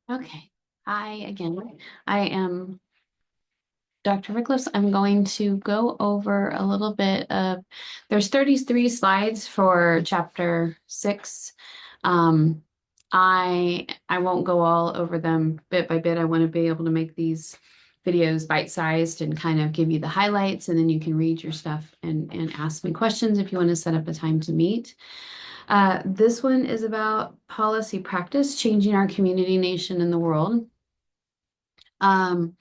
Okay. Hi again. I am Dr. Rickliffs. I'm going to go over a little bit of, there's 33 slides for chapter 6. Um, I won't go all over them bit by bit. I want to be able to make these videos bite-sized and kind of give you the highlights, and then you can read your stuff and ask me questions if you want to set up a time to meet. This one is about policy practice, changing our community, nation, and the world. Um,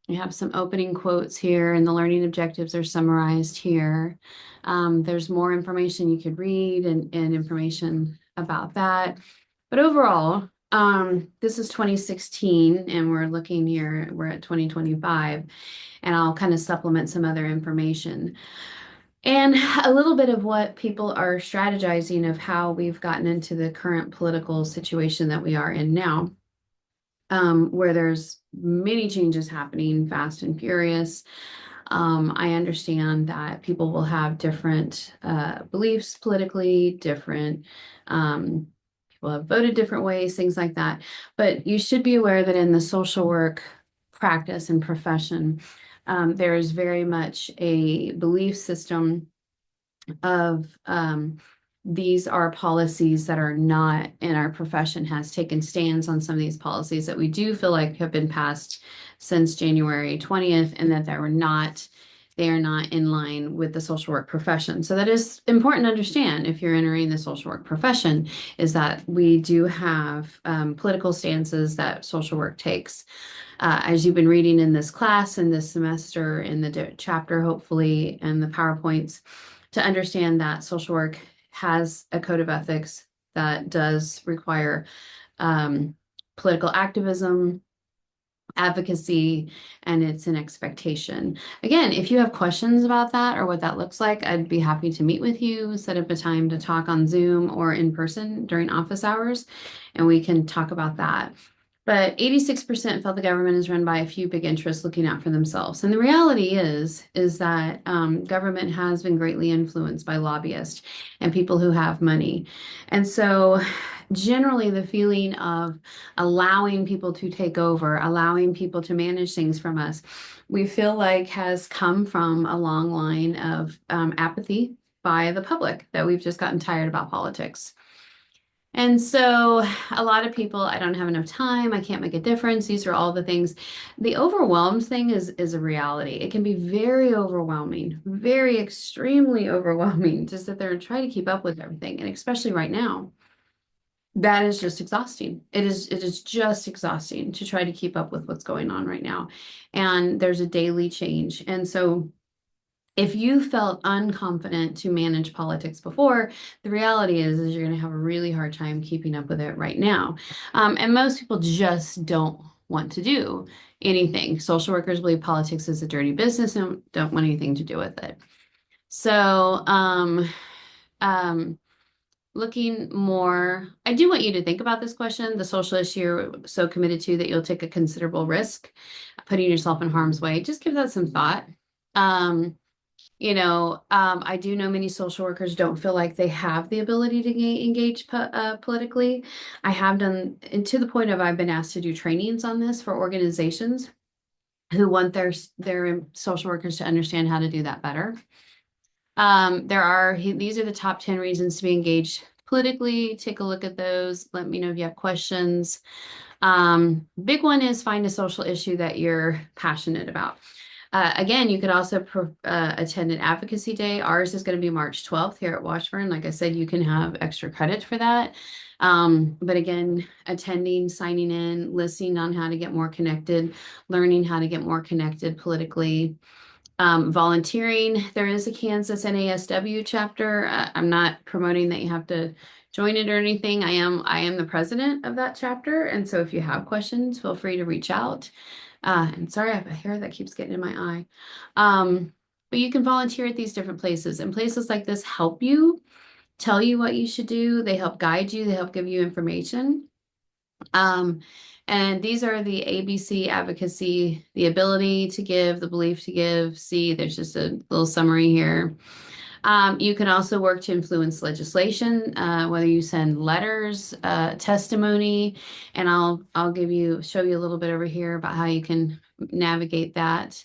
we have some opening quotes here, and the learning objectives are summarized here. There's more information you could read and information about that. But overall, this is 2016, and we're looking here, we're at 2025, and I'll kind of supplement some other information. And a little bit of what people are strategizing of how we've gotten into the current political situation that we are in now, where there's many changes happening fast and furious. I understand that people will have different beliefs politically, different people have voted different ways, things like that. But you should be aware that in the social work practice and profession, there is very much a belief system of these are policies that are not in our profession has taken stands on some of these policies that we do feel like have been passed since January 20th and that they are not in line with the social work profession. So that is important to understand if you're entering the social work profession, is that we do have political stances that social work takes. As you've been reading in this class and this semester in the chapter, hopefully, and the PowerPoints, to understand that social work has a code of ethics that does require political activism, advocacy, and it's an expectation. Again, if you have questions about that or what that looks like, I'd be happy to meet with you, set up a time to talk on Zoom or in person during office hours, and we can talk about that. But 86% felt the government is run by a few big interests looking out for themselves. And the reality is that government has been greatly influenced by lobbyists and people who have money. And so generally the feeling of allowing people to take over, allowing people to manage things from us, we feel like has come from a long line of apathy by the public, that we've just gotten tired about politics. And so a lot of people, I don't have enough time, I can't make a difference. These are all the things. The overwhelmed thing is a reality. It can be very overwhelming, very extremely overwhelming to sit there and try to keep up with everything. And especially right now, that is just exhausting. It is just exhausting to try to keep up with what's going on right now. And there's a daily change. And so if you felt unconfident to manage politics before, the reality is you're going to have a really hard time keeping up with it right now. And most people just don't want to do anything. Social workers believe politics is a dirty business and don't want anything to do with it. So, um, looking more, I do want you to think about this question, the social issue you're so committed to that you'll take a considerable risk putting yourself in harm's way. Just give that some thought. Um, I do know many social workers don't feel like they have the ability to engage politically. I have done, and to the point of I've been asked to do trainings on this for organizations who want their social workers to understand how to do that better. These are the top 10 reasons to be engaged politically. Take a look at those. Let me know if you have questions. Big one is find a social issue that you're passionate about. Again, you could also attend an advocacy day. Ours is going to be March 12th here at Washburn. Like I said, you can have extra credit for that. But again, attending, signing in, listening on how to get more connected, learning how to get more connected politically. Volunteering, there is a Kansas NASW chapter. I'm not promoting that you have to join it or anything. I am the president of that chapter. And so if you have questions, feel free to reach out. And sorry, I have a hair that keeps getting in my eye. But you can volunteer at these different places, and places like this help you, tell you what you should do. They help guide you. They help give you information. Um, and these are the ABC advocacy, the ability to give, the belief to give. See, there's just a little summary here. You can also work to influence legislation, whether you send letters, testimony, and I'll show you a little bit over here about how you can navigate that.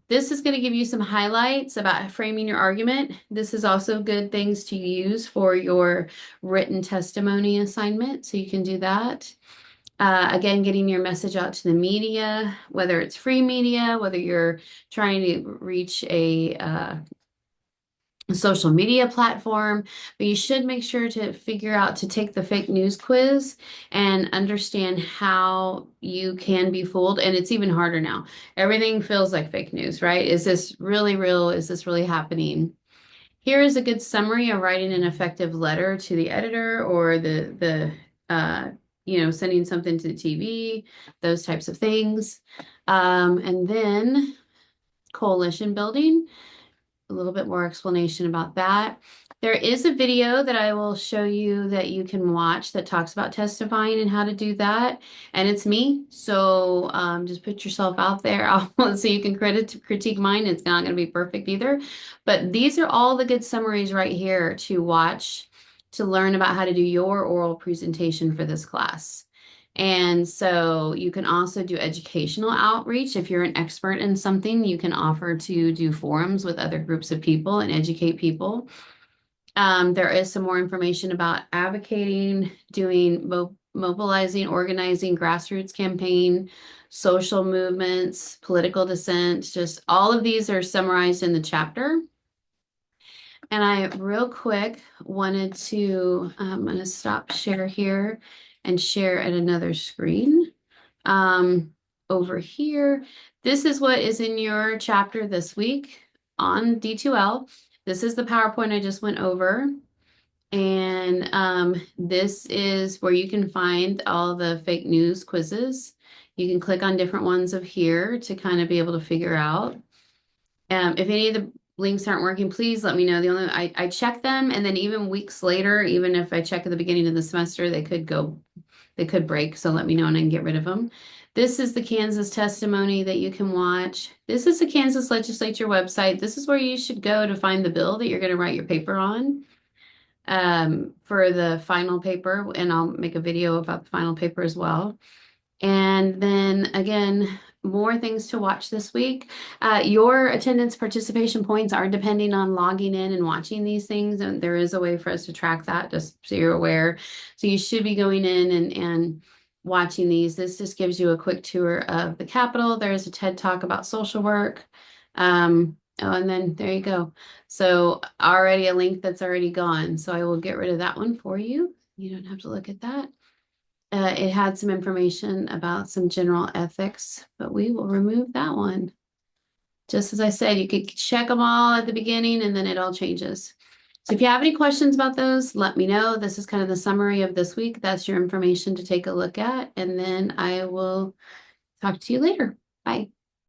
This is going to give you some highlights about framing your argument. This is also good things to use for your written testimony assignment, so you can do that. Again, getting your message out to the media, whether it's free media, whether you're trying to reach a social media platform, but you should make sure to figure out to take the fake news quiz and understand how you can be fooled. And it's even harder now. Everything feels like fake news, right? Is this really real? Is this really happening? Here is a good summary of writing an effective letter to the editor or sending something to the TV, those types of things. And then coalition building, a little bit more explanation about that. There is a video that I will show you that you can watch that talks about testifying and how to do that. And it's me. So just put yourself out there so you can critique mine. It's not going to be perfect either. But these are all the good summaries right here to watch to learn about how to do your oral presentation for this class. And so you can also do educational outreach. If you're an expert in something, you can offer to do forums with other groups of people and educate people. There is some more information about advocating, doing mobilizing, organizing, grassroots campaign, social movements, political dissent. Just all of these are summarized in the chapter. And I real quick wanted to, I'm going to stop share here and share at another screen. Over here, this is what is in your chapter this week on D2L. This is the PowerPoint I just went over. And this is where you can find all the fake news quizzes. You can click on different ones of here to kind of be able to figure out. If any of the links aren't working, please let me know. I check them, and then even weeks later, even if I check at the beginning of the semester, they could break. So let me know and I can get rid of them. This is the Kansas testimony that you can watch. This is the Kansas legislature website. This is where you should go to find the bill that you're going to write your paper on for the final paper. And I'll make a video about the final paper as well. And then again, more things to watch this week. Your attendance participation points are depending on logging in and watching these things. And there is a way for us to track that, just so you're aware. So you should be going in and watching these. This just gives you a quick tour of the Capitol. There's a TED Talk about social work. And then there you go. So already a link that's already gone. So I will get rid of that one for you. You don't have to look at that. It had some information about some general ethics, but we will remove that one. Just as I said, you could check them all at the beginning and then it all changes. So if you have any questions about those, let me know. This is kind of the summary of this week. That's your information to take a look at. And then I will talk to you later. Bye.